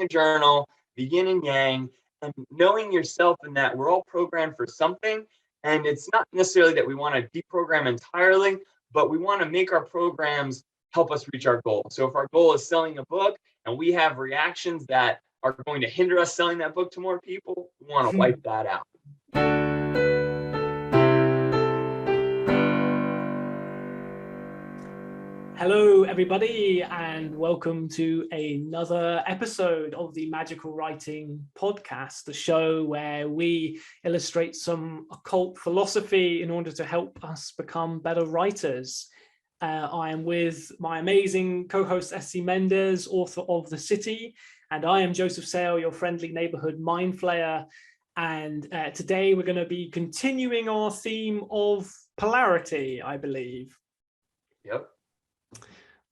starting a journal, the yin and yang, and knowing yourself in that we're all programmed for something. And it's not necessarily that we want to deprogram entirely, but we want to make our programs help us reach our goal. So if our goal is selling a book and we have reactions that are going to hinder us selling that book to more people, we want to wipe that out. Hello, everybody, and welcome to another episode of the Magical Writing Podcast, the show where we illustrate some occult philosophy in order to help us become better writers. I am with my amazing co-host, Essie Mendes, author of The City, and I am Joseph Sale, your friendly neighborhood mind flayer. And today we're going to be continuing our theme of polarity, I believe. Yep.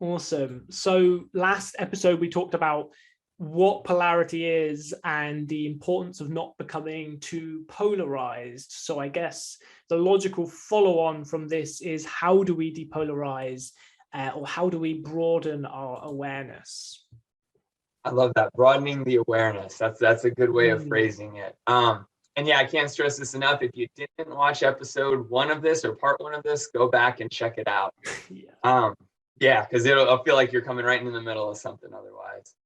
Awesome. So last episode, we talked about what polarity is and the importance of not becoming too polarized. So I guess the logical follow-on from this is, how do we depolarize, or how do we broaden our awareness? I love that, broadening the awareness. That's a good way of phrasing it. And yeah, I can't stress this enough. If you didn't watch episode 1 of this or part 1 of this, go back and check it out. Yeah, because I'll feel like you're coming right in the middle of something otherwise.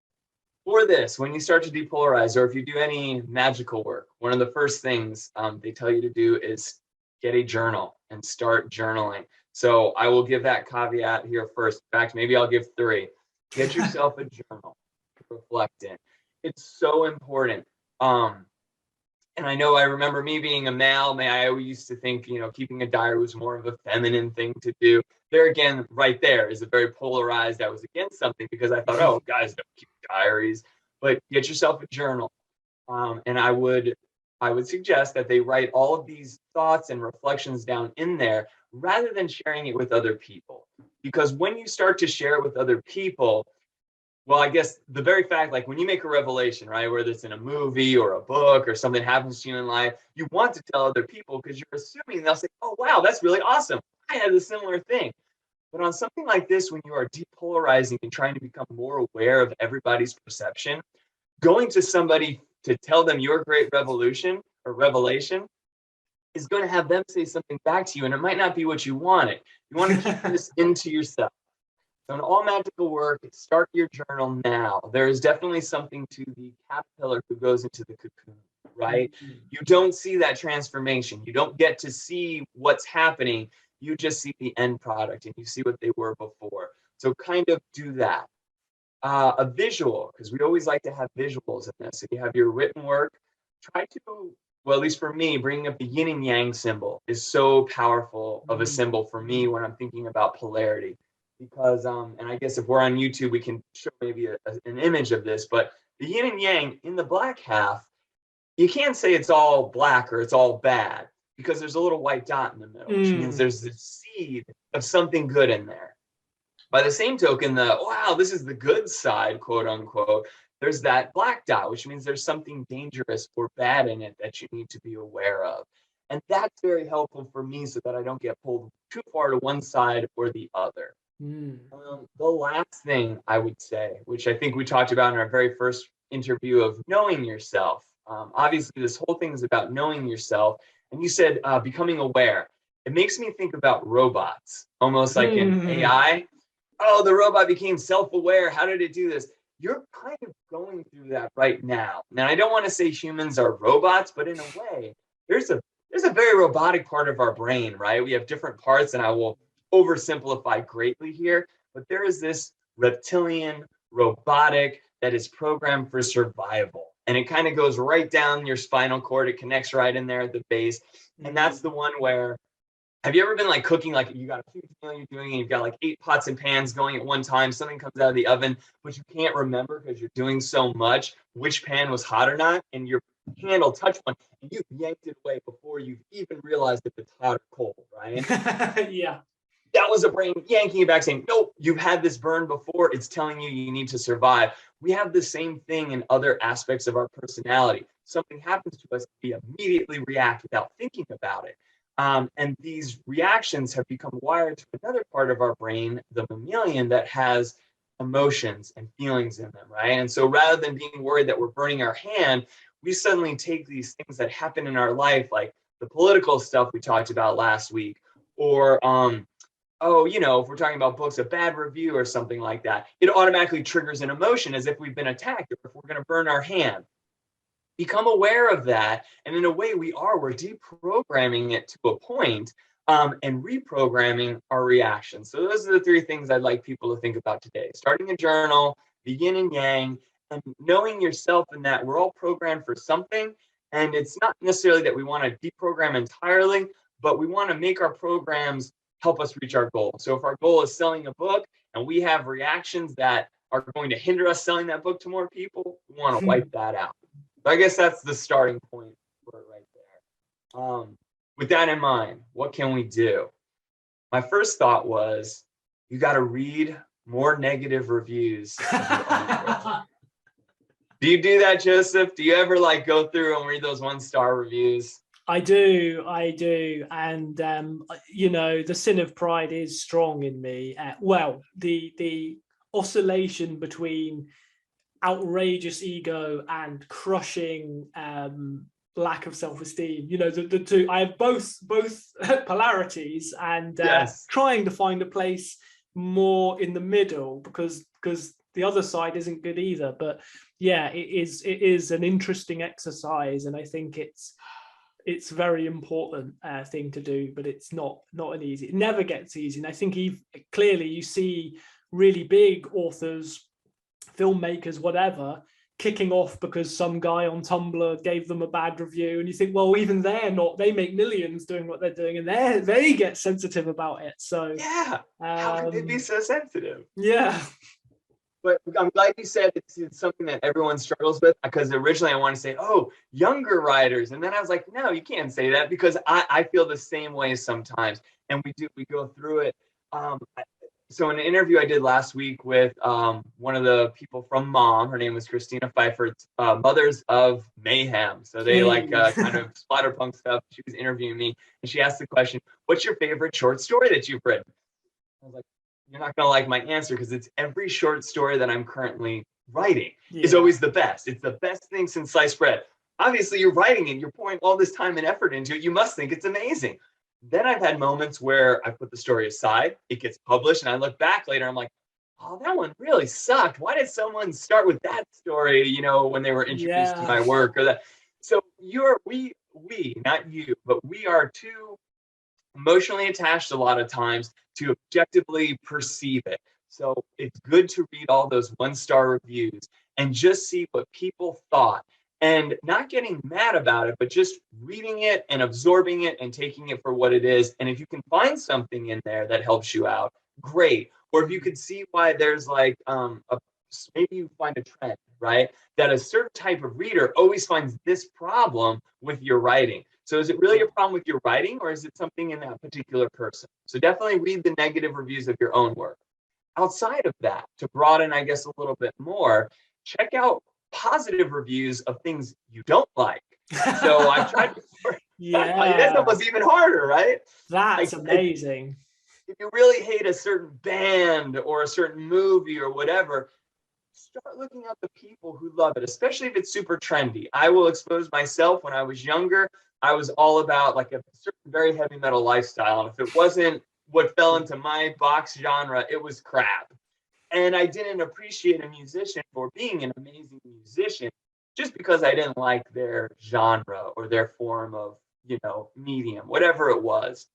For this, when you start to depolarize, or if you do any magical work, one of the first things they tell you to do is get a journal and start journaling. So I will give that caveat here first. In fact, maybe I'll give 3. Get yourself a journal to reflect in. It's so important. And I remember me being a male, I always used to think, keeping a diary was more of a feminine thing to do. There again, right there is a very polarized, I was against something because I thought, oh, guys don't keep diaries. But get yourself a journal. And I would suggest that they write all of these thoughts and reflections down in there rather than sharing it with other people. Because when you start to share it with other people, well, I guess the very fact, like when you make a revelation, right, whether it's in a movie or a book or something happens to you in life, you want to tell other people because you're assuming they'll say, oh, wow, that's really awesome. I had a similar thing. But on something like this, when you are depolarizing and trying to become more aware of everybody's perception, going to somebody to tell them your great revelation is going to have them say something back to you, and it might not be what you wanted. You want to keep this into yourself. So in all magical work, start your journal now. There is definitely something to the caterpillar who goes into the cocoon, right? You don't see that transformation. You don't get to see what's happening. You just see the end product and you see what they were before. So kind of do that. A visual, because we always like to have visuals in this. If you have your written work, try to, well, at least for me, bringing up the yin and yang symbol is so powerful of a symbol for me when I'm thinking about polarity. Because, and I guess if we're on YouTube, we can show maybe an image of this, but the yin and yang in the black half, you can't say it's all black or it's all bad because there's a little white dot in the middle, which means there's the seed of something good in there. By the same token, wow, this is the good side, quote unquote, there's that black dot, which means there's something dangerous or bad in it that you need to be aware of. And that's very helpful for me so that I don't get pulled too far to one side or the other. The last thing I would say, which I think we talked about in our very first interview, of knowing yourself. Obviously, this whole thing is about knowing yourself. And you said becoming aware. It makes me think about robots, almost like an AI. Oh, the robot became self-aware. How did it do this? You're kind of going through that right now. Now, I don't want to say humans are robots, but in a way, there's a very robotic part of our brain, right? We have different parts, and I will oversimplify greatly here, but there is this reptilian robotic that is programmed for survival, and it kind of goes right down your spinal cord. It connects right in there at the base, and that's the one where, have you ever been like cooking, like you got a huge meal you're doing and you've got like 8 pots and pans going at one time, something comes out of the oven, but you can't remember because you're doing so much which pan was hot or not, and your hand will touch one and you've yanked it away before you've even realized if it's hot or cold, right? Yeah. That was a brain yanking it back saying, nope, you've had this burn before. It's telling you you need to survive. We have the same thing in other aspects of our personality. Something happens to us, we immediately react without thinking about it. And these reactions have become wired to another part of our brain, the mammalian, that has emotions and feelings in them, right? And so rather than being worried that we're burning our hand, we suddenly take these things that happen in our life, like the political stuff we talked about last week, or if we're talking about books, a bad review or something like that, it automatically triggers an emotion as if we've been attacked or if we're going to burn our hand. Become aware of that. And in a way, we're deprogramming it to a point, and reprogramming our reactions. So those are the three things I'd like people to think about today. Starting a journal, the yin and yang, and knowing yourself in that we're all programmed for something. And it's not necessarily that we want to deprogram entirely, but we want to make our programs help us reach our goal. So if our goal is selling a book and we have reactions that are going to hinder us selling that book to more people, we want to wipe that out. So I guess that's the starting point for it right there. With that in mind, what can we do? My first thought was, you got to read more negative reviews of your own work. Do you do that, Joseph? Do you ever go through and read those 1-star reviews? I do. And, the sin of pride is strong in me. The oscillation between outrageous ego and crushing lack of self-esteem, the two, I have both polarities, and yes. Trying to find a place more in the middle, because the other side isn't good either. But yeah, it is an interesting exercise, and I think it's very important thing to do, but it's not an easy, it never gets easy. And I think clearly you see really big authors, filmmakers, whatever, kicking off because some guy on Tumblr gave them a bad review, and you think, well, even they make millions doing what they're doing, and they get sensitive about it. So yeah, how can they be so sensitive? Yeah. But I'm glad you said it's something that everyone struggles with, because originally I wanted to say, younger writers. And then I was like, no, you can't say that, because I feel the same way sometimes. And we go through it. So in an interview I did last week with one of the people from Mom, her name was Christina Pfeiffer, Mothers of Mayhem. So they kind of splatterpunk stuff. She was interviewing me, and she asked the question, what's your favorite short story that you've written? I was like, you're not going to like my answer, because it's every short story that I'm currently writing is always the best. It's the best thing since sliced bread. Obviously, you're writing it. You're pouring all this time and effort into it. You must think it's amazing. Then I've had moments where I put the story aside, it gets published, and I look back later, I'm like, oh, that one really sucked. Why did someone start with that story, when they were introduced to my work or that? So we, not you, but we are too emotionally attached a lot of times to objectively perceive it. So it's good to read all those 1-star reviews and just see what people thought, and not getting mad about it, but just reading it and absorbing it and taking it for what it is. And if you can find something in there that helps you out, great. Or if you could see why there's maybe you find a trend, right? That a certain type of reader always finds this problem with your writing. So is it really a problem with your writing, or is it something in that particular person? So definitely read the negative reviews of your own work. Outside of that, to broaden, I guess, a little bit more, check out positive reviews of things you don't like. So I've tried before. That's almost even harder, right? That's amazing. If you really hate a certain band or a certain movie or whatever, start looking at the people who love it, especially if it's super trendy. I will expose myself. When I was younger, I was all about a certain very heavy metal lifestyle. And if it wasn't what fell into my box genre, it was crap. And I didn't appreciate a musician for being an amazing musician just because I didn't like their genre or their form of, medium, whatever it was.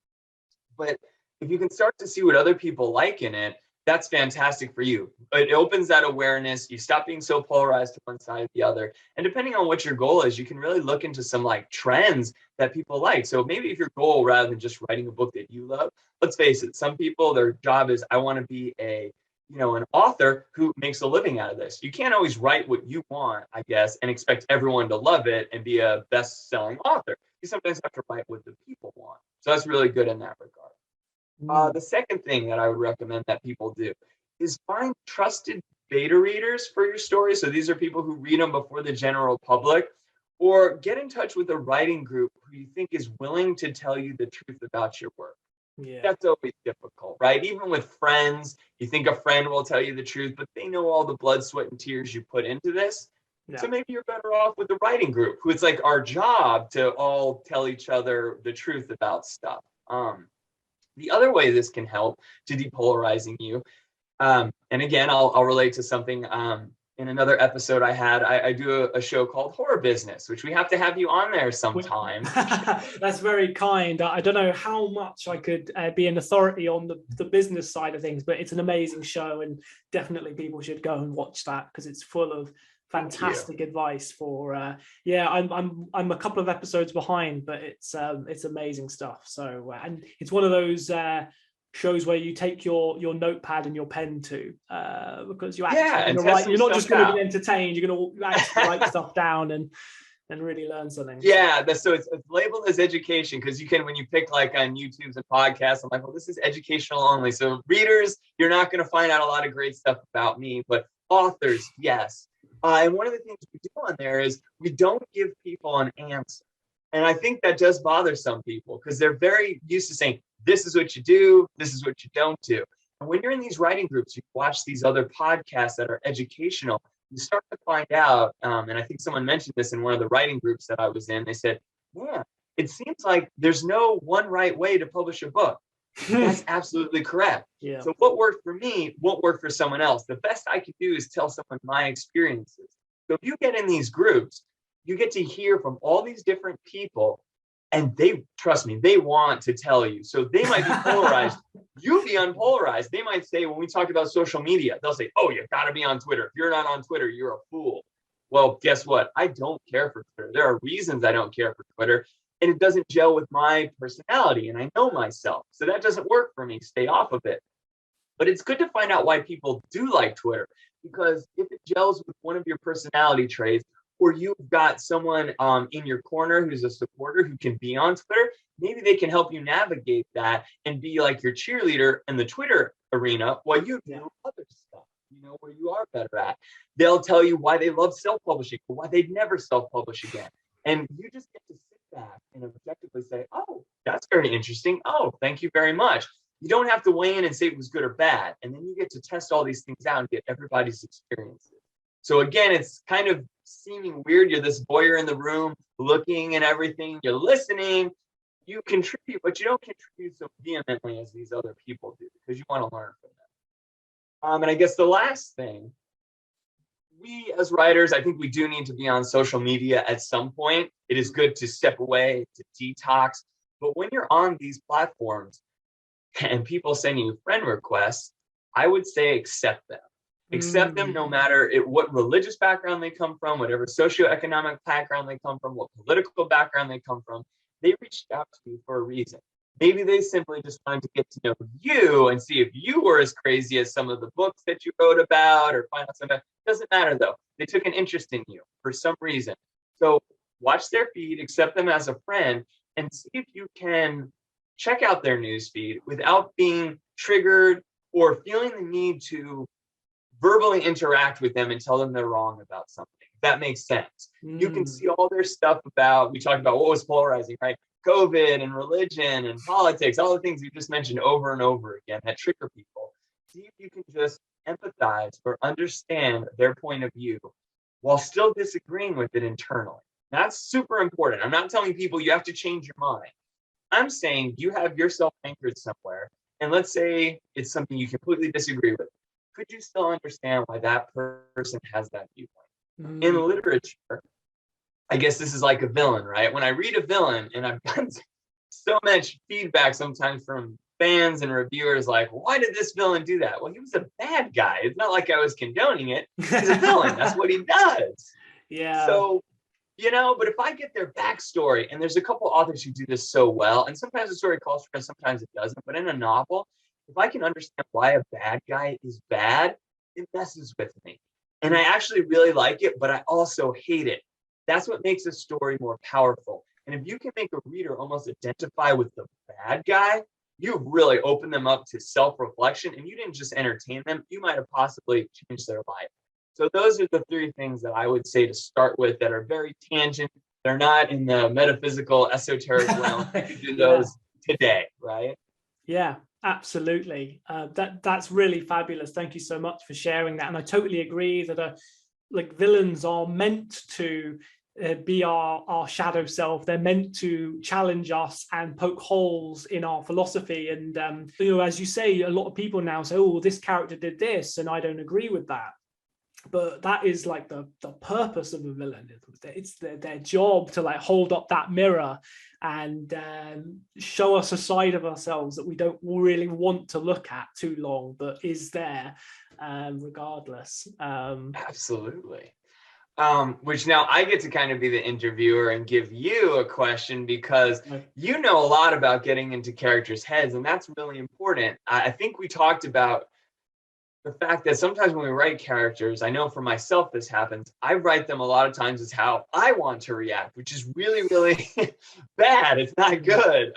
But if you can start to see what other people like in it, that's fantastic for you. It opens that awareness. You stop being so polarized to one side or the other. And depending on what your goal is, you can really look into some trends that people like. So maybe if your goal, rather than just writing a book that you love, let's face it, some people, their job is, I want to be an author who makes a living out of this. You can't always write what you want, I guess, and expect everyone to love it and be a best-selling author. You sometimes have to write what the people want. So that's really good in that regard. The second thing that I would recommend that people do is find trusted beta readers for your story. So these are people who read them before the general public, or get in touch with a writing group who you think is willing to tell you the truth about your work. Yeah. That's always difficult, right? Even with friends, you think a friend will tell you the truth, but they know all the blood, sweat, and tears you put into this. Yeah. So maybe you're better off with the writing group, who it's like our job to all tell each other the truth about stuff. The other way this can help to depolarizing you, and again, I'll relate to something in another episode I had. I do a show called Horror Business, which we have to have you on there sometime. That's very kind. I don't know how much I could be an authority on the business side of things, but it's an amazing show, and definitely people should go and watch that because it's full of fantastic advice for I'm a couple of episodes behind, but it's amazing stuff. So and it's one of those shows where you take your notepad and your pen to because you're not just going to be entertained, you're going to actually write stuff down and really learn something. So it's labeled as education because you can, when you pick like on YouTube's and podcasts, I'm like, well, this is educational only. So readers, you're not going to find out a lot of great stuff about me, but authors, yes. And one of the things we do on there is we don't give people an answer. And I think that does bother some people because they're very used to saying, this is what you do, this is what you don't do. And when you're in these writing groups, you watch these other podcasts that are educational, you start to find out, and I think someone mentioned this in one of the writing groups that I was in, they said, yeah, it seems like there's no one right way to publish a book. That's absolutely correct. Yeah. So what worked for me won't work for someone else. The best I can do is tell someone my experiences. So if you get in these groups, you get to hear from all these different people, and they, trust me, they want to tell you. So they might be polarized. You be unpolarized. They might say, when we talk about social media, they'll say, oh, you got to be on Twitter. If you're not on Twitter, you're a fool. Well, guess what? I don't care for Twitter. There are reasons I don't care for Twitter. And it doesn't gel with my personality, and I know myself. So that doesn't work for me. Stay off of it. But it's good to find out why people do like Twitter, because if it gels with one of your personality traits, or you've got someone in your corner who's a supporter who can be on Twitter, maybe they can help you navigate that and be like your cheerleader in the Twitter arena while you do other stuff, where you are better at. They'll tell you why they love self-publishing or why they'd never self-publish again. And you just get to sit back and objectively say, oh, that's very interesting. Oh, thank you very much. You don't have to weigh in and say it was good or bad. And then you get to test all these things out and get everybody's experiences. So again, it's kind of seeming weird. You're this voyeur in the room looking and everything. You're listening. You contribute, but you don't contribute so vehemently as these other people do because you want to learn from them. And I guess the last thing, we as writers, I think we do need to be on social media at some point. It is good to step away, to detox. But when you're on these platforms and people send you friend requests, I would say accept them. Accept them no matter what religious background they come from, whatever socioeconomic background they come from, what political background they come from. They reached out to you for a reason. Maybe they simply just wanted to get to know you and see if you were as crazy as some of the books that you wrote about or find out something. Doesn't matter though. They took an interest in you for some reason. So watch their feed, accept them as a friend, and see if you can check out their news feed without being triggered or feeling the need to verbally interact with them and tell them they're wrong about something. If that makes sense. You can see all their stuff about, we talked about what was polarizing, right? COVID and religion and politics, all the things you just mentioned over and over again that trigger people. See if you can just empathize or understand their point of view while still disagreeing with it internally. That's super important. I'm not telling people you have to change your mind. I'm saying you have yourself anchored somewhere, and let's say it's something you completely disagree with. Could you still understand why that person has that viewpoint? In literature, I guess this is like a villain, right? When I read a villain, and I've gotten so much feedback sometimes from fans and reviewers like, why did this villain do that? Well, he was a bad guy. It's not like I was condoning it. He's a villain. That's what he does. Yeah. So, but if I get their backstory, and there's a couple authors who do this so well, and sometimes the story calls for it, sometimes it doesn't, but in a novel, if I can understand why a bad guy is bad, it messes with me. And I actually really like it, but I also hate it. That's what makes a story more powerful. And if you can make a reader almost identify with the bad guy, you've really opened them up to self-reflection, and you didn't just entertain them, you might have possibly changed their life. So those are the three things that I would say to start with that are very tangent. They're not in the metaphysical, esoteric realm. You can do those today, right? Yeah, absolutely. That's really fabulous. Thank you so much for sharing that. And I totally agree that like villains are meant to be our shadow self. They're meant to challenge us and poke holes in our philosophy. And as you say, a lot of people now say, "Oh, this character did this, and I don't agree with that." But that is like the purpose of a villain. It's their job to like hold up that mirror and show us a side of ourselves that we don't really want to look at too long, but is there regardless. Absolutely. Which now I get to kind of be the interviewer and give you a question, because you know a lot about getting into characters' heads, and that's really important. I think we talked about the fact that sometimes when we write characters, I know for myself this happens, I write them a lot of times as how I want to react, which is really, really bad. It's not good,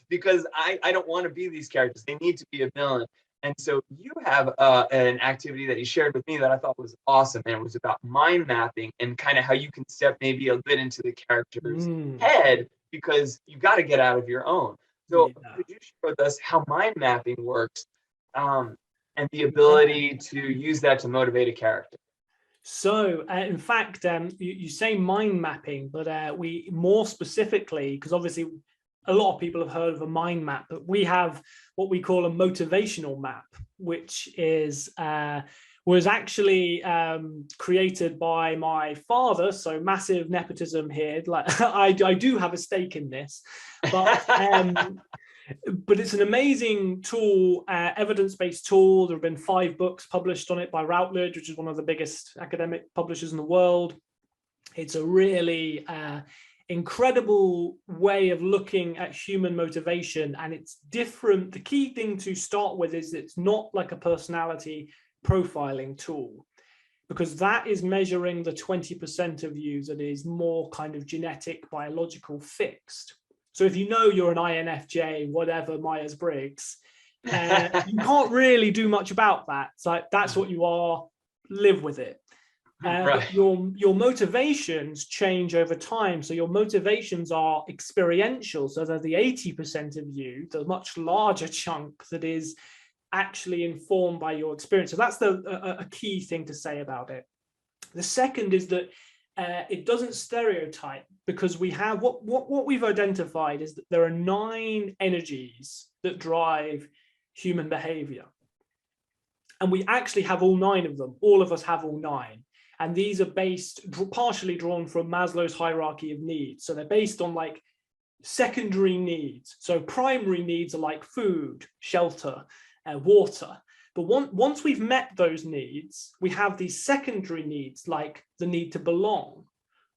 because I don't want to be these characters. They need to be a villain. And so you have an activity that you shared with me that I thought was awesome, and it was about mind mapping and kind of how you can step maybe a bit into the character's head, because you got to get out of your own. So could you share with us how mind mapping works? And the ability to use that to motivate a character. So, in fact, you say mind mapping, but we more specifically, because obviously a lot of people have heard of a mind map, but we have what we call a motivational map, which is was actually created by my father. So massive nepotism here. Like I do have a stake in this, but. But it's an amazing tool, evidence-based tool. There have been 5 books published on it by Routledge, which is one of the biggest academic publishers in the world. It's a really incredible way of looking at human motivation, and it's different. The key thing to start with is it's not like a personality profiling tool, because that is measuring the 20% of you that is more kind of genetic, biological, fixed. So if you know you're an INFJ, whatever, Myers-Briggs, you can't really do much about that. It's like, that's what you are, live with it. Right. But your motivations change over time. So your motivations are experiential. So they're the 80% of you, the much larger chunk that is actually informed by your experience. So that's a key thing to say about it. The second is that it doesn't stereotype, because we have what we've identified is that there are 9 energies that drive human behavior, and we actually have all 9 of them. All of us have all 9, and these are partially drawn from Maslow's hierarchy of needs. So they're based on like secondary needs. So primary needs are like food, shelter, water. But once we've met those needs, we have these secondary needs, like the need to belong,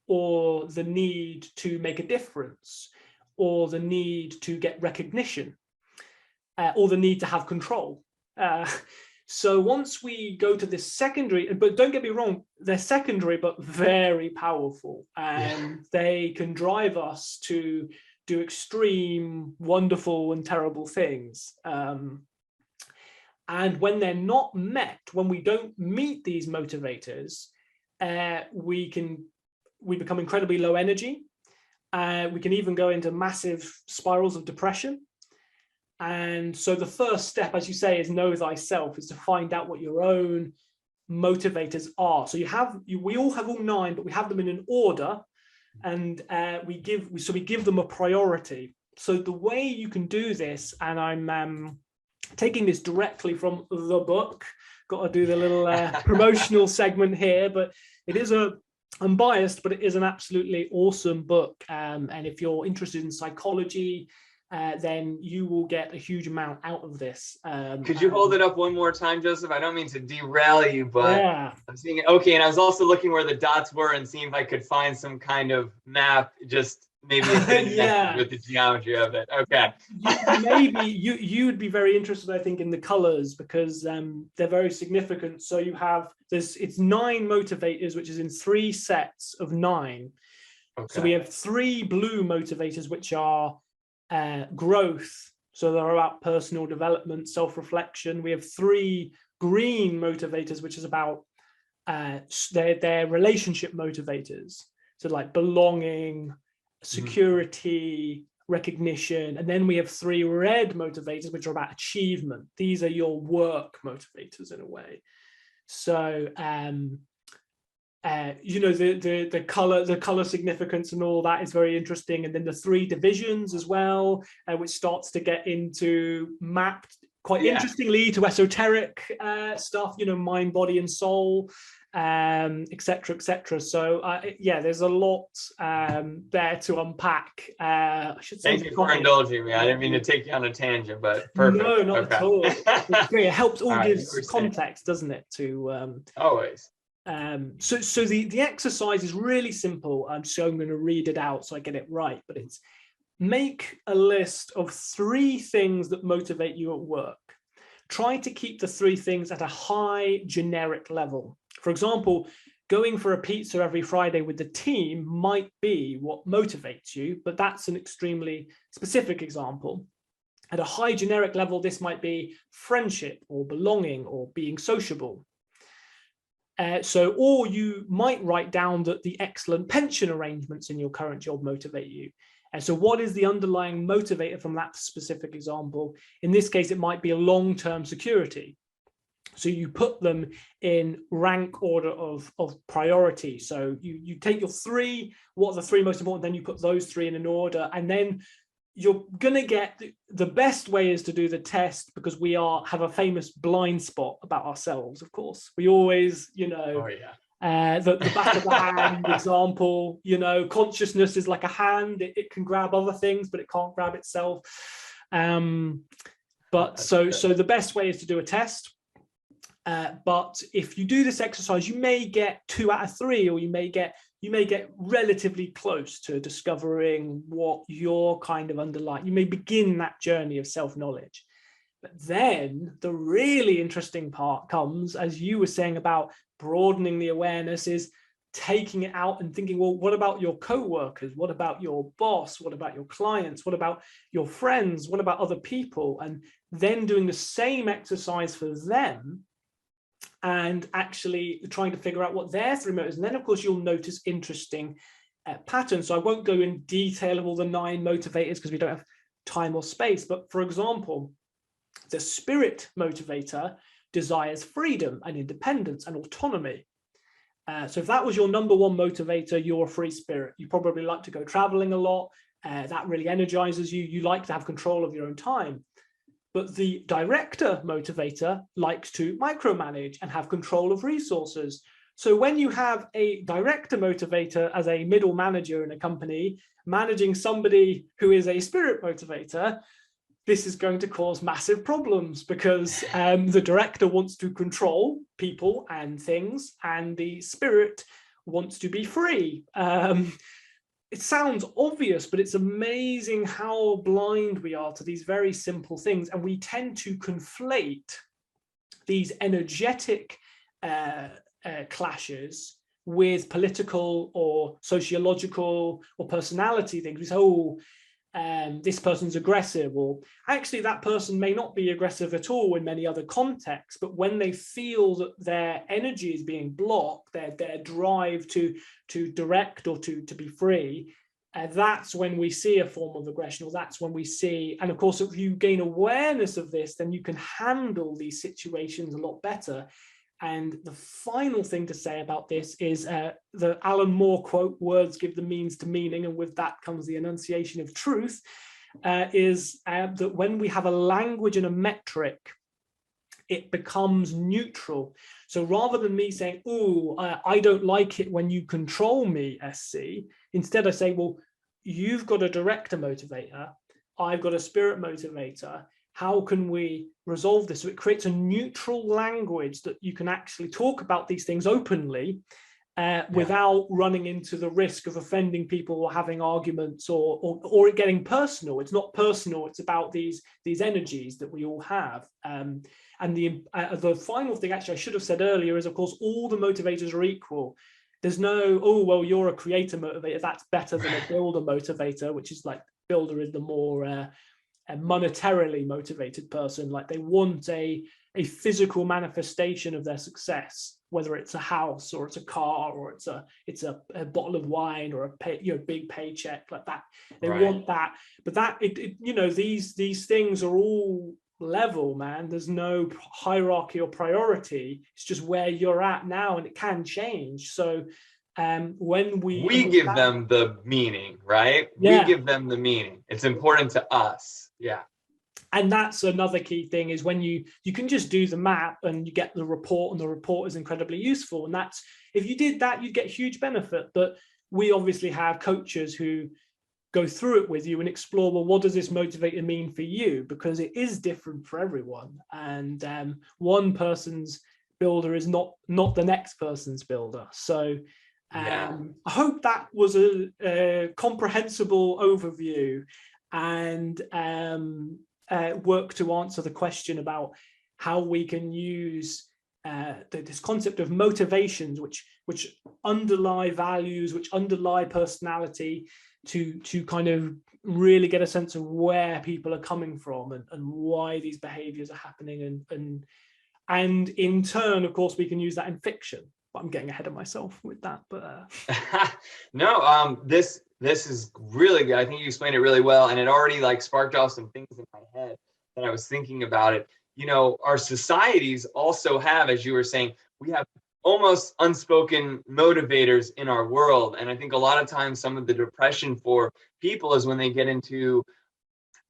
or the need to make a difference, or the need to get recognition, or the need to have control. So once we go to this secondary, but don't get me wrong, they're secondary, but very powerful, and they can drive us to do extreme, wonderful, and terrible things. And when they're not met, when we don't meet these motivators, we become incredibly low energy. We can even go into massive spirals of depression. And so the first step, as you say, is know thyself, is to find out what your own motivators are. So we all have all 9, but we have them in an order, and we give them a priority. So the way you can do this, and I'm taking this directly from the book, got to do the little promotional segment here, but it is I'm biased, but it is an absolutely awesome book. And if you're interested in psychology, then you will get a huge amount out of this. Could you hold it up one more time, Joseph? I don't mean to derail you, but yeah. I'm seeing it. Okay, and I was also looking where the dots were and seeing if I could find some kind of map, just maybe with the geometry of it. Okay. Maybe you would be very interested, I think, in the colors, because they're very significant. So you have it's 9 motivators, which is in 3 sets of 9. Okay. So we have 3 blue motivators, which are growth. So they're about personal development, self-reflection. We have 3 green motivators, which is about their relationship motivators. So like belonging, security, recognition. And then we have 3 red motivators, which are about achievement. These are your work motivators in a way. So, you know, the color significance and all that is very interesting. And then the 3 divisions as well, which starts to get into mapped quite interestingly to esoteric stuff, you know, mind, body, and soul, etc., etc. So yeah, there's a lot there to unpack. I should say. Thank you for indulging me. I didn't mean to take you on a tangent, but perfect. No, not at all. It's great. It helps all gives context, doesn't it? To always. So the exercise is really simple. So I'm going to read it out so I get it right. But it's make a list of 3 things that motivate you at work. Try to keep the 3 things at a high generic level. For example, going for a pizza every Friday with the team might be what motivates you, but that's an extremely specific example. At a high generic level, this might be friendship or belonging or being sociable. Or you might write down that the excellent pension arrangements in your current job motivate you. So what is the underlying motivator from that specific example? In this case, it might be a long-term security. So you put them in rank order of priority. So you take your 3, what are the 3 most important, then you put those 3 in an order, and then you're going to get the best way is to do the test, because we have a famous blind spot about ourselves, of course. We always, you know, the back of the hand example, you know, consciousness is like a hand. It can grab other things, but it can't grab itself. But so the best way is to do a test. But if you do this exercise, you may get 2 out of 3, or you may get relatively close to discovering what your kind of underlying. You may begin that journey of self-knowledge. But then the really interesting part comes, as you were saying about broadening the awareness, is taking it out and thinking, well, what about your co-workers? What about your boss? What about your clients? What about your friends? What about other people? And then doing the same exercise for them, and actually trying to figure out what their 3 motivators. And then, of course, you'll notice interesting patterns. So I won't go in detail of all the 9 motivators because we don't have time or space. But for example, the spirit motivator desires freedom and independence and autonomy. So if that was your number 1 motivator, you're a free spirit. You probably like to go traveling a lot. That really energizes you. You like to have control of your own time. But the director motivator likes to micromanage and have control of resources. So when you have a director motivator as a middle manager in a company, managing somebody who is a spirit motivator, this is going to cause massive problems, because the director wants to control people and things, and the spirit wants to be free. It sounds obvious, but it's amazing how blind we are to these very simple things. And we tend to conflate these energetic clashes with political or sociological or personality things. We say, oh, this person's aggressive, or actually that person may not be aggressive at all in many other contexts, but when they feel that their energy is being blocked, their drive to direct or to be free, that's when we see a form of aggression, or that's when we see, and of course, if you gain awareness of this, then you can handle these situations a lot better. And the final thing to say about this is the Alan Moore quote, words give the means to meaning, and with that comes the enunciation of truth, is that when we have a language and a metric, it becomes neutral. So rather than me saying, oh, I don't like it when you control me, SC, instead I say, well, you've got a director motivator, I've got a spirit motivator. How can we resolve this? So it creates a neutral language that you can actually talk about these things openly without running into the risk of offending people or having arguments or it getting personal. It's not personal. It's about these energies that we all have. And the final thing, actually, I should have said earlier is, of course, all the motivators are equal. There's no, oh, well, you're a creator motivator, that's better than a builder motivator, which is like builder is the more a monetarily motivated person. Like they want a physical manifestation of their success. whether it's a house or it's a car or it's a bottle of wine or big paycheck like that. They want that, but that these things are all level, man. There's no hierarchy or priority. It's just where you're at now, and it can change. So when we give them the meaning, right? We give them the meaning. It's important to us. Yeah. And that's another key thing, is when you can just do the map and you get the report, and the report is incredibly useful. And that's, if you did that, you'd get huge benefit. But we obviously have coaches who go through it with you and explore, well, what does this motivator mean for you? Because it is different for everyone. And one person's builder is not the next person's builder. So I hope that was a comprehensible overview and work to answer the question about how we can use this concept of motivations, which underlie values, which underlie personality, to kind of really get a sense of where people are coming from and why these behaviors are happening, and in turn, of course, we can use that in fiction. But I'm getting ahead of myself with that. But no, this is really good. I think you explained it really well, and it already sparked off some things in my head that I was thinking about it. Our societies also have, as you were saying, we have almost unspoken motivators in our world. And I think a lot of times some of the depression for people is when they get into,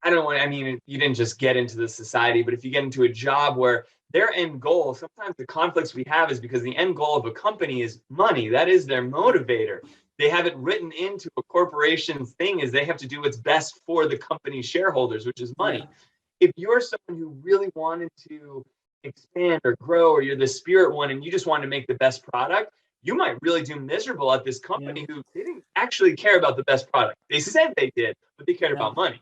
you didn't just get into the society, but if you get into a job where their end goal, sometimes the conflicts we have is because the end goal of a company is money. That is their motivator. They have it written into a corporation's thing, is they have to do what's best for the company shareholders, which is money. Yeah. If you're someone who really wanted to expand or grow, or you're the spirit one and you just want to make the best product, you might really do miserable at this company who didn't actually care about the best product. They said they did, but they cared about money.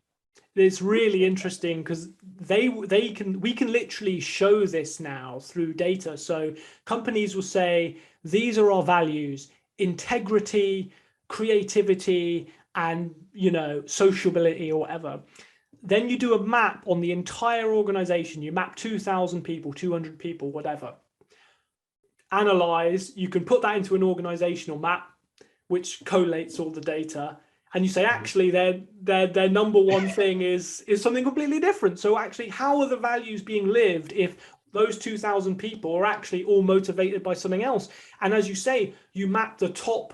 It's really interesting because we can literally show this now through data. So companies will say, these are our values: integrity, creativity, and sociability or whatever. Then you do a map on the entire organization. You map 2,000 people, 200 people, whatever. Analyze, you can put that into an organizational map, which collates all the data. And you say, actually, their number one thing is something completely different. So actually, how are the values being lived if those 2,000 people are actually all motivated by something else? And as you say, you map the top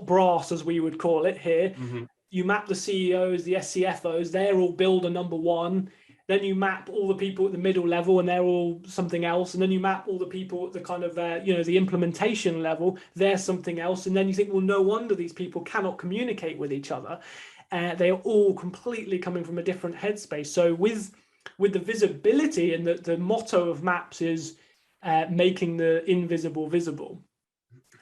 brass, as we would call it here. Mm-hmm. You map the CEOs, the SCFOs, they're all builder number one. Then you map all the people at the middle level and they're all something else. And then you map all the people at the kind of, the implementation level, they're something else. And then you think, well, no wonder these people cannot communicate with each other. They are all completely coming from a different headspace. So with the visibility, and the motto of maps is making the invisible visible.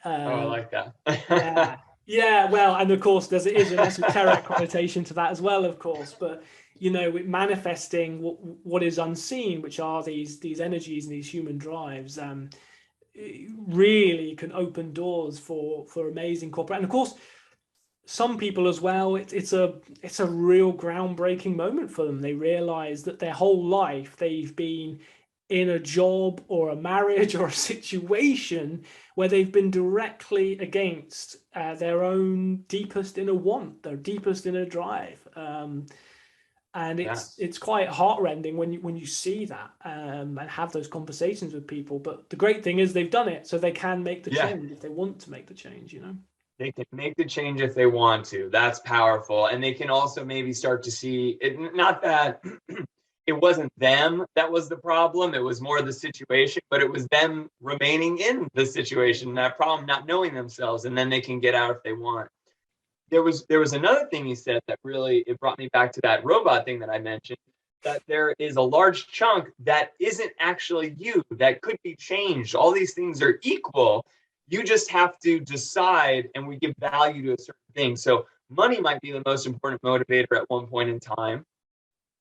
I like that. Yeah, well, and of course, there is an esoteric connotation to that as well, of course. But manifesting what is unseen, which are these energies and these human drives, really can open doors for amazing corporate. And of course, some people as well, it's a real groundbreaking moment for them. They realize that their whole life they've been in a job or a marriage or a situation where they've been directly against their own deepest inner want, their deepest inner drive. And it's quite heartrending when you see that and have those conversations with people. But the great thing is they've done it, so they can make the change if they want to make the change, They can make the change if they want to. That's powerful. And they can also maybe start to see it, not that it wasn't them that was the problem. It was more the situation, but it was them remaining in the situation, that problem, not knowing themselves, and then they can get out if they want. There was another thing he said that really, it brought me back to that robot thing that I mentioned, that there is a large chunk that isn't actually you, that could be changed. All these things are equal. You just have to decide, and we give value to a certain thing. So money might be the most important motivator at one point in time,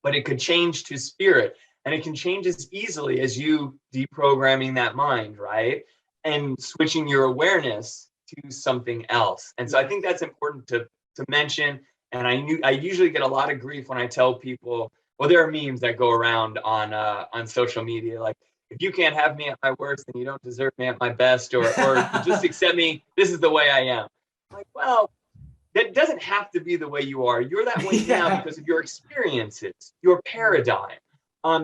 but it could change to spirit, and it can change as easily as you deprogramming that mind, right? And switching your awareness to something else. And so I think that's important to mention. And I usually get a lot of grief when I tell people, well, there are memes that go around on social media, like, if you can't have me at my worst, then you don't deserve me at my best, or just accept me. This is the way I am. Like, well, that doesn't have to be the way you are. You're that way now Yeah. because of your experiences, your paradigm.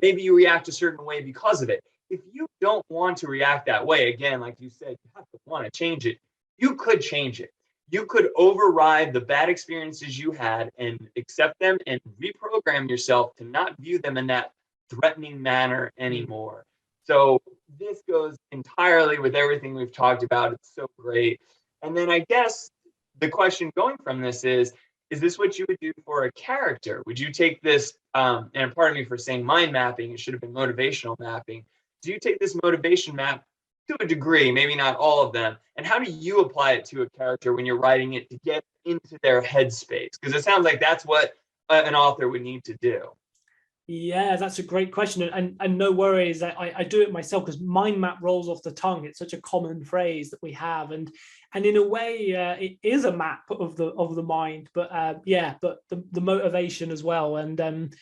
Maybe you react a certain way because of it. If you don't want to react that way, again, like you said, you have to want to change it. You could change it. You could override the bad experiences you had and accept them and reprogram yourself to not view them in that threatening manner anymore. So this goes entirely with everything we've talked about. It's so great. And then I guess the question going from this is this what you would do for a character? Would you take this, and pardon me for saying mind mapping, it should have been motivational mapping. Do you take this motivation map to a degree, maybe not all of them, and how do you apply it to a character when you're writing it to get into their headspace? Because it sounds like that's what an author would need to do. Yeah, that's a great question, and no worries. I do it myself because mind map rolls off the tongue. It's such a common phrase that we have, and in a way, it is a map of the mind. But but the motivation as well. And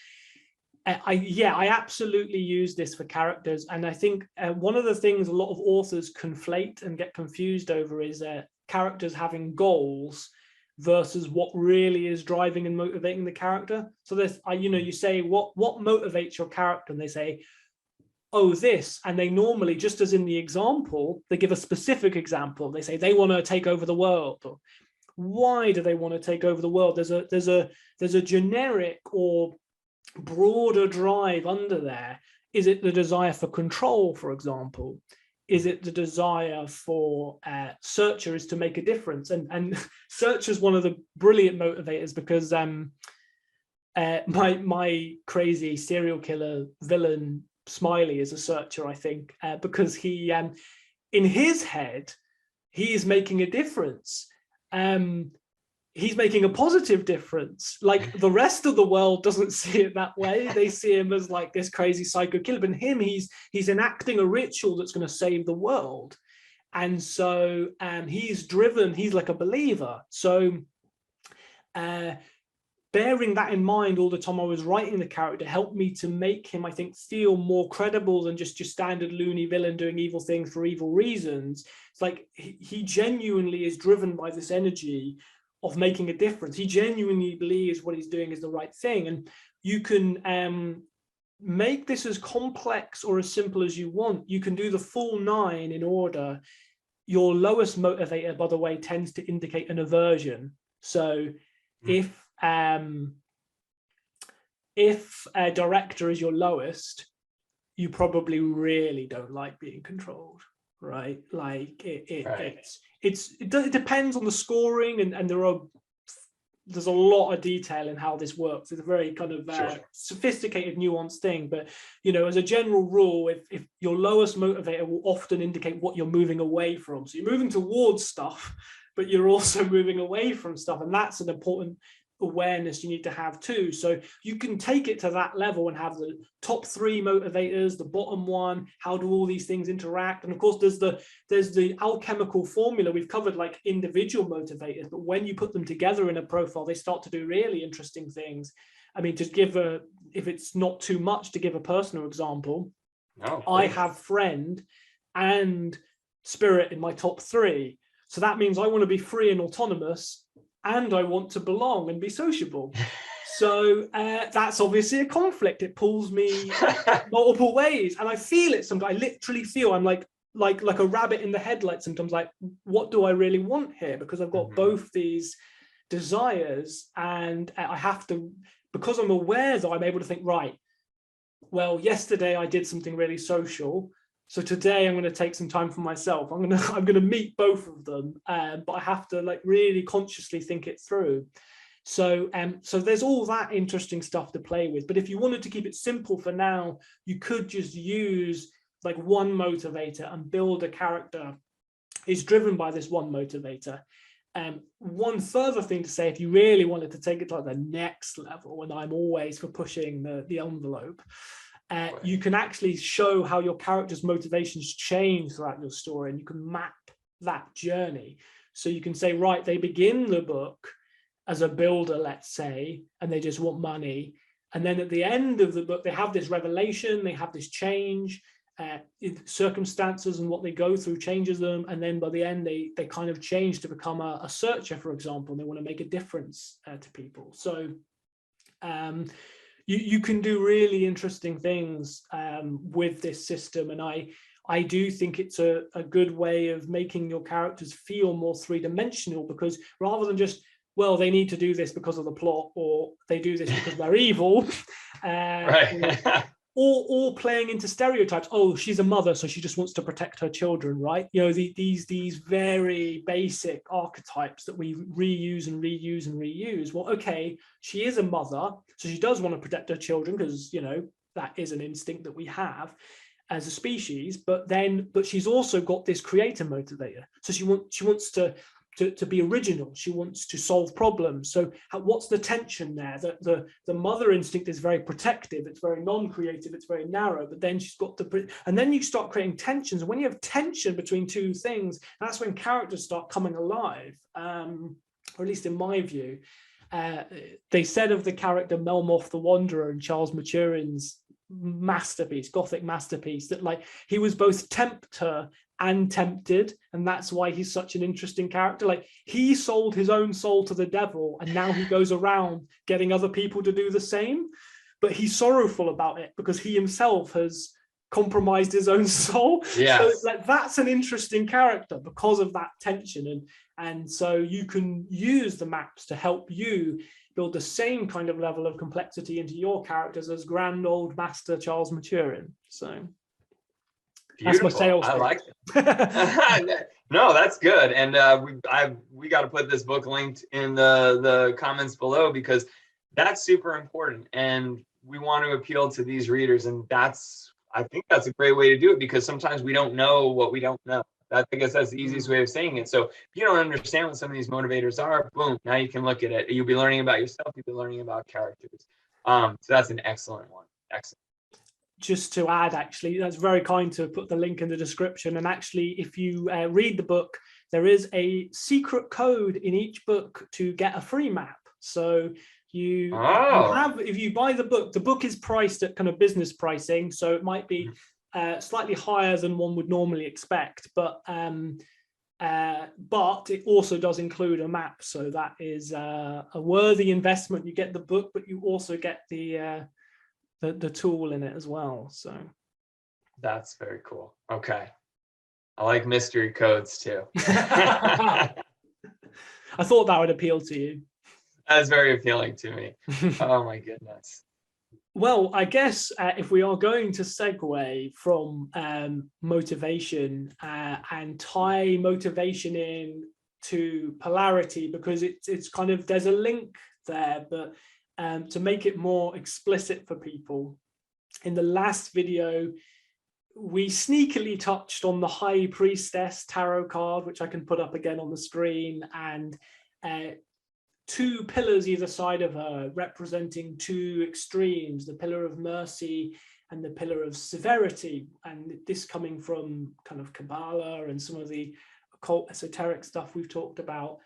I absolutely use this for characters, and I think one of the things a lot of authors conflate and get confused over is characters having goals versus what really is driving and motivating the character. So there's, you say what motivates your character, and they say, oh, this, and they normally, just as in the example, they give a specific example. They say they want to take over the world. Or, why do they want to take over the world? There's a generic or broader drive under there. Is it the desire for control, for example? Is it the desire for Searcher is to make a difference? And Searcher is one of the brilliant motivators because my crazy serial killer villain Smiley is a Searcher, I think, because he in his head he is making a difference. He's making a positive difference. Like the rest of the world doesn't see it that way. They see him as like this crazy psycho killer, but him, he's enacting a ritual that's going to save the world. And so he's driven, he's like a believer. So bearing that in mind all the time I was writing the character helped me to make him, I think, feel more credible than just your standard loony villain doing evil things for evil reasons. It's like he genuinely is driven by this energy of making a difference. He genuinely believes what he's doing is the right thing. And you can make this as complex or as simple as you want. You can do the full 9 in order. Your lowest motivator, by the way, tends to indicate an aversion. So if a director is your lowest, you probably really don't like being controlled, right? Like it depends on the scoring, and there's a lot of detail in how this works. It's a very kind of sophisticated, nuanced thing. But as a general rule, if your lowest motivator will often indicate what you're moving away from. So you're moving towards stuff, but you're also moving away from stuff, and that's an important awareness you need to have too. So you can take it to that level and have the top 3 motivators, the bottom one, how do all these things interact? And of course there's the alchemical formula. We've covered like individual motivators, but when you put them together in a profile, they start to do really interesting things. I mean, to give if it's not too much to give a personal example, I have friend and spirit in my top 3. So that means I want to be free and autonomous, and I want to belong and be sociable. So that's obviously a conflict. It pulls me multiple ways, and I feel it sometimes. I literally feel I'm like a rabbit in the headlights sometimes. Like, what do I really want here? Because I've got both these desires, and I have to, because I'm aware that I'm able to think, right, well, yesterday I did something really social, so today I'm going to take some time for myself. I'm going to meet both of them, but I have to like really consciously think it through. So there's all that interesting stuff to play with. But if you wanted to keep it simple for now, you could just use like one motivator and build a character is driven by this one motivator. One further thing to say, if you really wanted to take it to the next level, and I'm always for pushing the envelope, you can actually show how your character's motivations change throughout your story, and you can map that journey. So you can say, right, they begin the book as a builder, let's say, and they just want money. And then at the end of the book, they have this revelation, they have this change, circumstances and what they go through changes them, and then by the end they kind of change to become a searcher, for example, and they want to make a difference to people. So you can do really interesting things with this system, and I do think it's a good way of making your characters feel more three-dimensional, because rather than just, well, they need to do this because of the plot, or they do this because they're evil, Right. or playing into stereotypes. Oh, she's a mother, so she just wants to protect her children, right? You know, these very basic archetypes that we reuse and reuse and reuse. Well, okay, she is a mother, so she does want to protect her children, because, you know, that is an instinct that we have as a species. But she's also got this creator motivator. So she wants to be original. She wants to solve problems. So what's the tension there? The mother instinct is very protective. It's very non-creative. It's very narrow. But then she's got and then you start creating tensions. And when you have tension between two things, that's when characters start coming alive. Or at least in my view, they said of the character Melmoth the Wanderer in Charles Maturin's masterpiece, Gothic masterpiece, that like he was both tempter and tempted, and that's why he's such an interesting character. Like, he sold his own soul to the devil, and now he goes around getting other people to do the same, but he's sorrowful about it because he himself has compromised his own soul. Yes. So like, that's an interesting character because of that tension, and so you can use the maps to help you build the same kind of level of complexity into your characters as grand old master Charles Maturin. So Beautiful. that's my sales. I like it. No, that's good. And we got to put this book linked in the comments below, because that's super important. And we want to appeal to these readers. And I think that's a great way to do it, because sometimes we don't know what we don't know. I guess that's the easiest way of saying it. So if you don't understand what some of these motivators are, boom, now you can look at it. You'll be learning about yourself. You'll be learning about characters. So that's an excellent one. Excellent. Just to add, actually, that's very kind to put the link in the description. And actually, if you read the book, there is a secret code in each book to get a free map. So you have, if you buy the book is priced at kind of business pricing, so it might be slightly higher than one would normally expect, but it also does include a map. So that is a worthy investment. You get the book, but you also get the tool in it as well. So that's very cool. Okay, I like mystery codes too. I thought that would appeal to you. That's very appealing to me. Oh my goodness. Well, I guess if we are going to segue from motivation and tie motivation in to polarity, because it's kind of, there's a link there, but to make it more explicit for people, in the last video, we sneakily touched on the High Priestess tarot card, which I can put up again on the screen, and two pillars either side of her representing two extremes, the pillar of mercy and the pillar of severity. And this coming from kind of Kabbalah and some of the occult esoteric stuff we've talked about.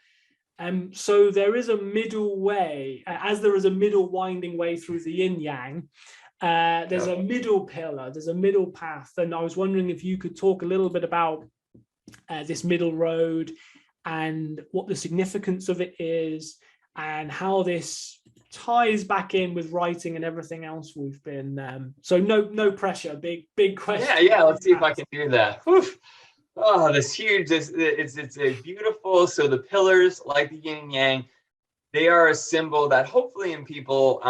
So there is a middle way, as there is a middle winding way through the yin yang, there's a middle pillar, there's a middle path. And I was wondering if you could talk a little bit about this middle road and what the significance of it is, and how this ties back in with writing and everything else we've been. So no pressure, big question. Yeah. Let's see if I can do that. Oof. Oh, this huge, it's a beautiful, so the pillars, like the yin and yang, they are a symbol that hopefully in people,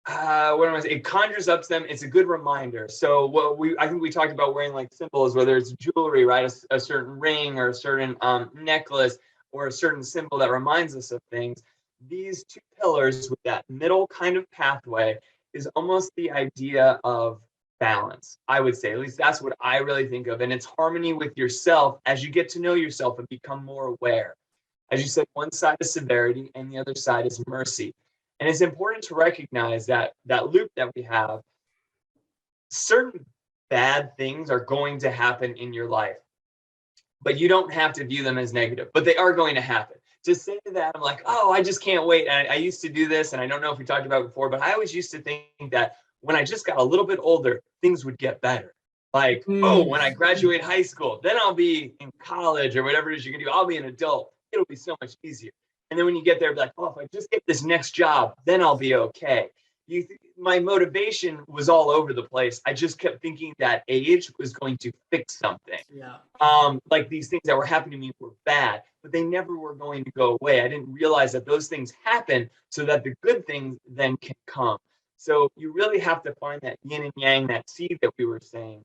it conjures up to them. It's a good reminder. So I think we talked about wearing like symbols, whether it's jewelry, right? A certain ring or a certain necklace or a certain symbol that reminds us of things. These two pillars with that middle kind of pathway is almost the idea of balance, I would say. At least that's what I really think of. And it's harmony with yourself as you get to know yourself and become more aware. As you said, one side is severity and the other side is mercy. And it's important to recognize that loop that we have. Certain bad things are going to happen in your life, but you don't have to view them as negative, but they are going to happen. To say that, I'm like, oh, I just can't wait. And I used to do this, and I don't know if we talked about it before, but I always used to think that when I just got a little bit older, things would get better. Like, oh, when I graduate high school, then I'll be in college or whatever it is you're gonna do. I'll be an adult. It'll be so much easier. And then when you get there, be like, oh, if I just get this next job, then I'll be okay. My motivation was all over the place. I just kept thinking that age was going to fix something. Yeah. Like these things that were happening to me were bad, but they never were going to go away. I didn't realize that those things happen so that the good things then can come. So you really have to find that yin and yang, that seed that we were saying.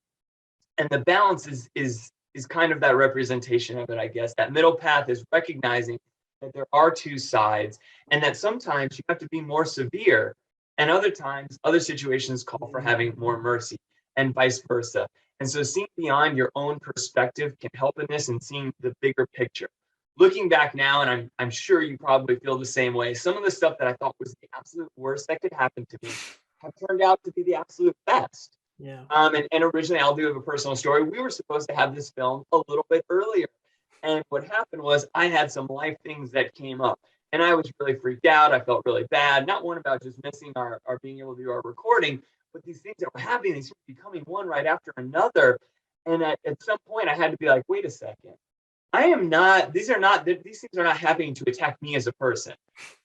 And the balance is kind of that representation of it, I guess. That middle path is recognizing that there are two sides, and that sometimes you have to be more severe, and other times, other situations call for having more mercy, and vice versa. And so seeing beyond your own perspective can help in this, and seeing the bigger picture. Looking back now, and I'm sure you probably feel the same way, some of the stuff that I thought was the absolute worst that could happen to me have turned out to be the absolute best. Yeah. And originally, I'll do a personal story. We were supposed to have this film a little bit earlier. And what happened was I had some life things that came up. And I was really freaked out. I felt really bad. Not one about just missing our being able to do our recording, but these things that were happening, they seemed to be coming one right after another. And at some point, I had to be like, wait a second. These things are not happening to attack me as a person.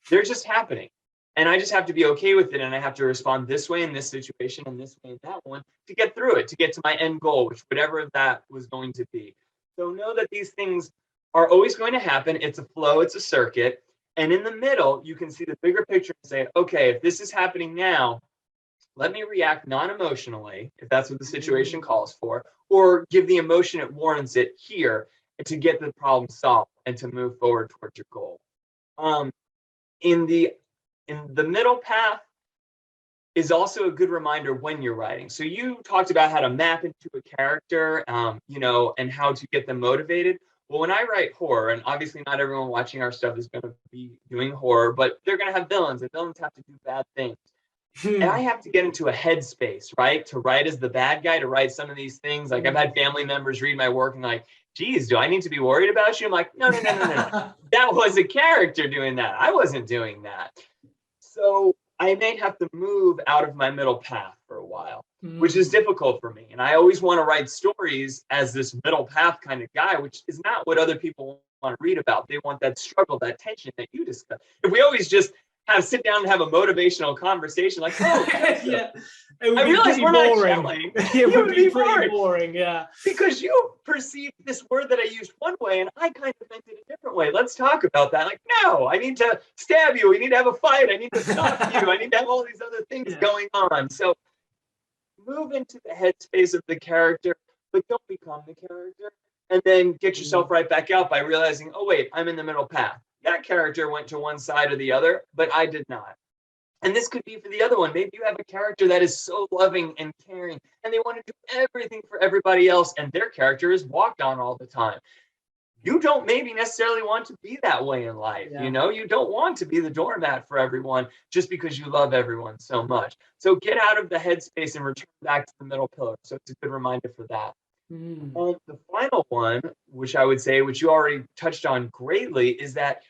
They're just happening. And I just have to be okay with it. And I have to respond this way in this situation and this way in that one to get through it, to get to my end goal, which whatever that was going to be. So know that these things are always going to happen. It's a flow, it's a circuit. And in the middle, you can see the bigger picture and say, okay, if this is happening now, let me react non-emotionally, if that's what the situation calls for, or give the emotion it warrants it here to get the problem solved and to move forward towards your goal. In the middle path is also a good reminder when you're writing. So you talked about how to map into a character, and how to get them motivated. Well, when I write horror, and obviously not everyone watching our stuff is going to be doing horror, but they're going to have villains, and villains have to do bad things. And I have to get into a headspace, right? To write as the bad guy, to write some of these things. Like I've had family members read my work and like, geez, do I need to be worried about you? I'm like, no. That was a character doing that. I wasn't doing that. So I may have to move out of my middle path for a while, which is difficult for me. And I always want to write stories as this middle path kind of guy, which is not what other people want to read about. They want that struggle, that tension that you discuss. If we always just sit down and have a motivational conversation, like, oh, yeah. I realize we're not gelling. It would be pretty boring, yeah. Because you perceived this word that I used one way and I kind of meant it a different way. Let's talk about that. Like, no, I need to stab you. We need to have a fight. I need to stop you. I need to have all these other things going on. So move into the headspace of the character, but don't become the character. And then get yourself right back out by realizing, oh, wait, I'm in the middle path. That character went to one side or the other, but I did not. And this could be for the other one. Maybe you have a character that is so loving and caring, and they want to do everything for everybody else, and their character is walked on all the time. You don't maybe necessarily want to be that way in life. Yeah. You don't want to be the doormat for everyone just because you love everyone so much. So get out of the headspace and return back to the middle pillar. So it's a good reminder for that. The final one, which I would say, which you already touched on greatly, is that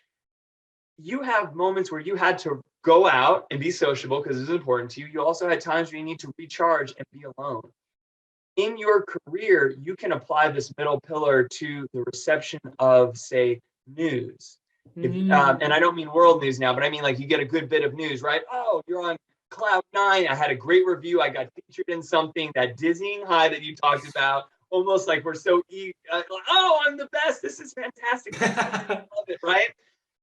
you have moments where you had to go out and be sociable because it's important to you. You also had times where you need to recharge and be alone. In your career, you can apply this middle pillar to the reception of, say, news. And I don't mean world news now, but I mean like you get a good bit of news, right? Oh, you're on cloud nine. I had a great review. I got featured in something, that dizzying high that you talked about. Almost like we're so oh, I'm the best. This is fantastic. I love it, right?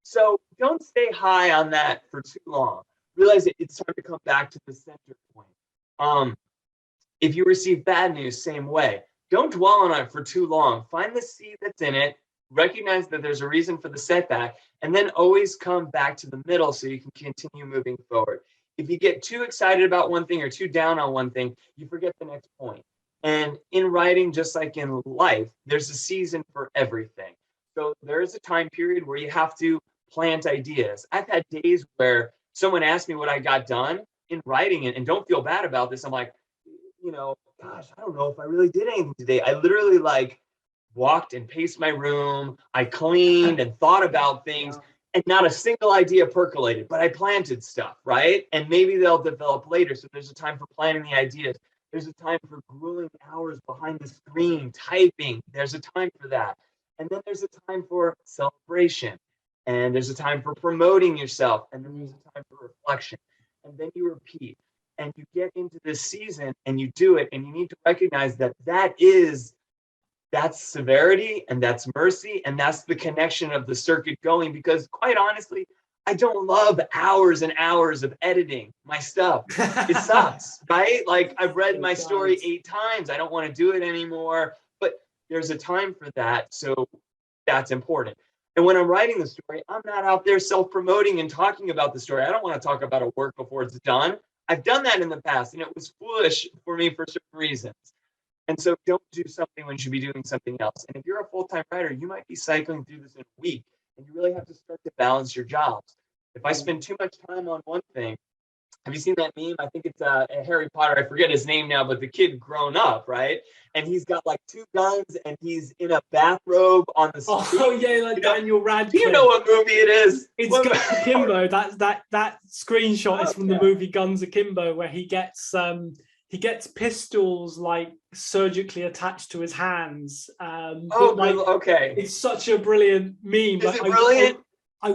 So don't stay high on that for too long. Realize it's time to come back to the center point. If you receive bad news, same way. Don't dwell on it for too long. Find the seed that's in it. Recognize that there's a reason for the setback, and then always come back to the middle so you can continue moving forward. If you get too excited about one thing or too down on one thing, you forget the next point. And in writing, just like in life, there's a season for everything. So there is a time period where you have to plant ideas. I've had days where someone asked me what I got done in writing it, and don't feel bad about this. I'm like, gosh, I don't know if I really did anything today. I literally walked and paced my room. I cleaned and thought about things, and not a single idea percolated, but I planted stuff, right? And maybe they'll develop later. So there's a time for planting the ideas. There's a time for grueling hours behind the screen, typing. There's a time for that. And then there's a time for celebration. And there's a time for promoting yourself. And then there's a time for reflection. And then you repeat. And you get into this season and you do it. And you need to recognize that that's severity and that's mercy. And that's the connection of the circuit going. Because quite honestly, I don't love hours and hours of editing my stuff. It sucks, right? Like I've read my story 8 times. I don't want to do it anymore, but there's a time for that. So that's important. And when I'm writing the story, I'm not out there self-promoting and talking about the story. I don't want to talk about a work before it's done. I've done that in the past and it was foolish for me for certain reasons. And so don't do something when you should be doing something else. And if you're a full-time writer, you might be cycling through this in a week. And you really have to start to balance your jobs. If I spend too much time on one thing, have you seen that meme? I think it's a Harry Potter. I forget his name now, but the kid grown up, right? And he's got like 2 guns and he's in a bathrobe on the street. Oh yeah, like Daniel Radcliffe. Do you know what movie it is? It's Guns Akimbo. That screenshot is from the movie Guns Akimbo, where he gets pistols like surgically attached to his hands. Okay. It's such a brilliant meme. Is it brilliant? I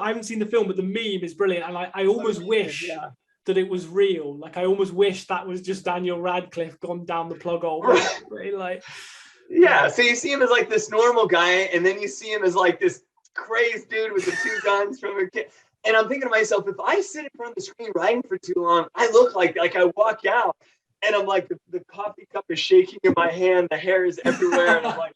haven't seen the film, but the meme is brilliant, and I almost wish that it was real. Like I almost wish that was just Daniel Radcliffe gone down the plug hole. Right? Like, yeah. So you see him as like this normal guy, and then you see him as like this crazed dude with the 2 guns from a kid. And I'm thinking to myself, if I sit in front of the screen writing for too long, I look like I walk out, and I'm like the coffee cup is shaking in my hand, the hair is everywhere, and I'm like,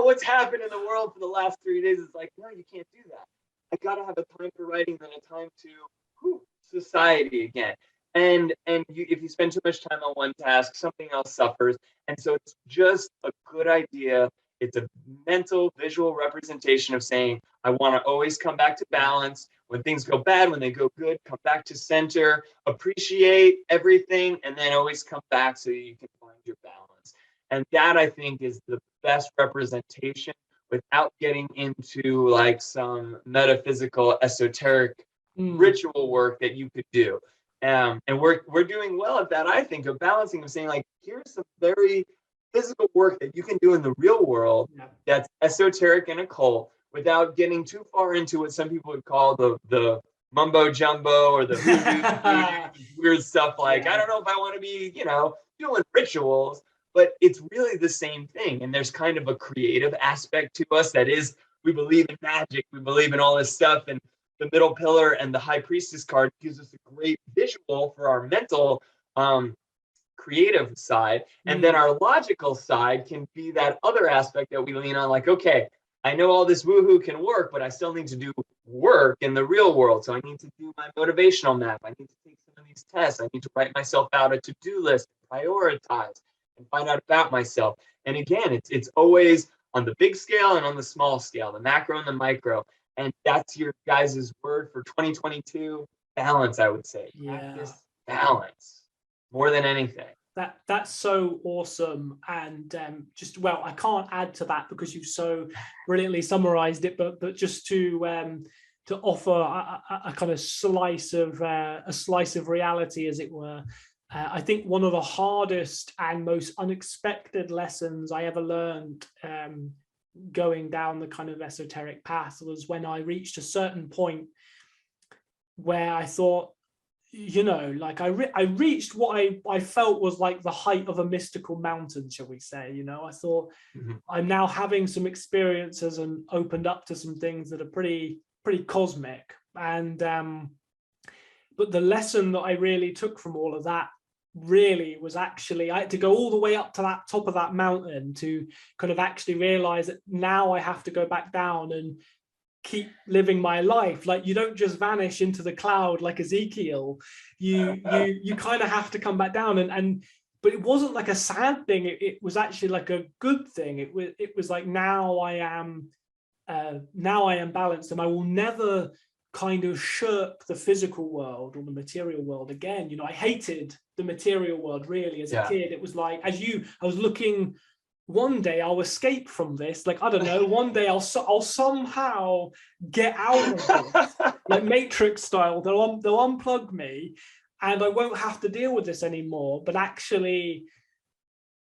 what's happened in the world for the last 3 days? It's like, no, you can't do that. I got to have a time for writing and a time to society again. And if you spend too much time on one task, something else suffers. And so it's just a good idea. It's a mental, visual representation of saying, I want to always come back to balance. When things go bad, when they go good, come back to center, appreciate everything, and then always come back so you can find your balance. And that, I think, is the best representation without getting into like some metaphysical, esoteric ritual work that you could do. And we're doing well at that, I think, of balancing, of saying, like, here's some very physical work that you can do in the real world that's esoteric and occult without getting too far into what some people would call the mumbo jumbo or the voodoo, weird stuff. Like, I don't know if I want to be, doing rituals. But it's really the same thing. And there's kind of a creative aspect to us that is, we believe in magic, we believe in all this stuff. And the middle pillar and the high priestess card gives us a great visual for our mental creative side. And then our logical side can be that other aspect that we lean on, like, okay, I know all this woohoo can work, but I still need to do work in the real world. So I need to do my motivational map. I need to take some of these tests. I need to write myself out a to-do list, prioritize, and find out about myself. And again, it's always on the big scale and on the small scale, the macro and the micro. And that's your guys' word for 2022, balance, I would say. Practice balance more than anything. That's so awesome. And I can't add to that because you've so brilliantly summarized it, but just to offer a kind of slice of reality, as it were. I think one of the hardest and most unexpected lessons I ever learned going down the kind of esoteric path was when I reached a certain point where I thought, I reached what I felt was like the height of a mystical mountain, shall we say. I thought I'm now having some experiences and opened up to some things that are pretty cosmic. And but the lesson that I really took from all of that really was actually, I had to go all the way up to that top of that mountain to kind of actually realize that now I have to go back down and keep living my life. Like, you don't just vanish into the cloud like Ezekiel. You kind of have to come back down, but it wasn't like a sad thing. It was actually like a good thing. It was like, now I am balanced, and I will never kind of shirk the physical world or the material world again. I hated the material world really as a kid. It was like, I was looking, one day I'll escape from this. Like, I don't know, one day I'll somehow get out of this, like Matrix style. They'll unplug me, and I won't have to deal with this anymore. But actually,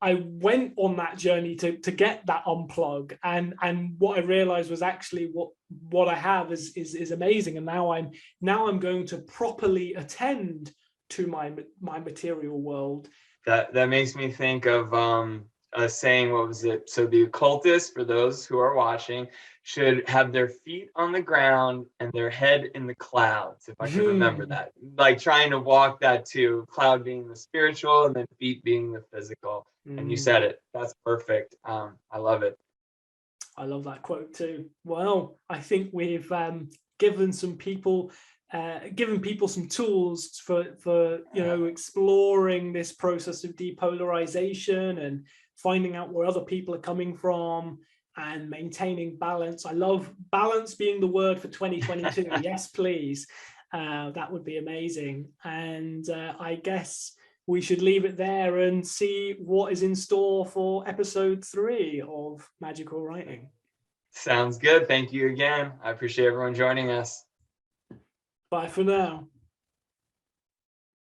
I went on that journey to get that unplug, and what I realized was actually what I have is amazing. And now I'm going to properly attend to my material world. That makes me think of a saying. What was it? So the occultists, for those who are watching, should have their feet on the ground and their head in the clouds, if I can remember that. Like trying to walk that too, cloud being the spiritual and then feet being the physical. And you said it. That's perfect. I love it. I love that quote too. Well, I think we've given people some tools for exploring this process of depolarization and finding out where other people are coming from and maintaining balance. I love balance being the word for 2022. Yes, please. That would be amazing. And I guess we should leave it there and see what is in store for episode 3 of Magical Writing. Sounds good. Thank you again. I appreciate everyone joining us. Bye for now.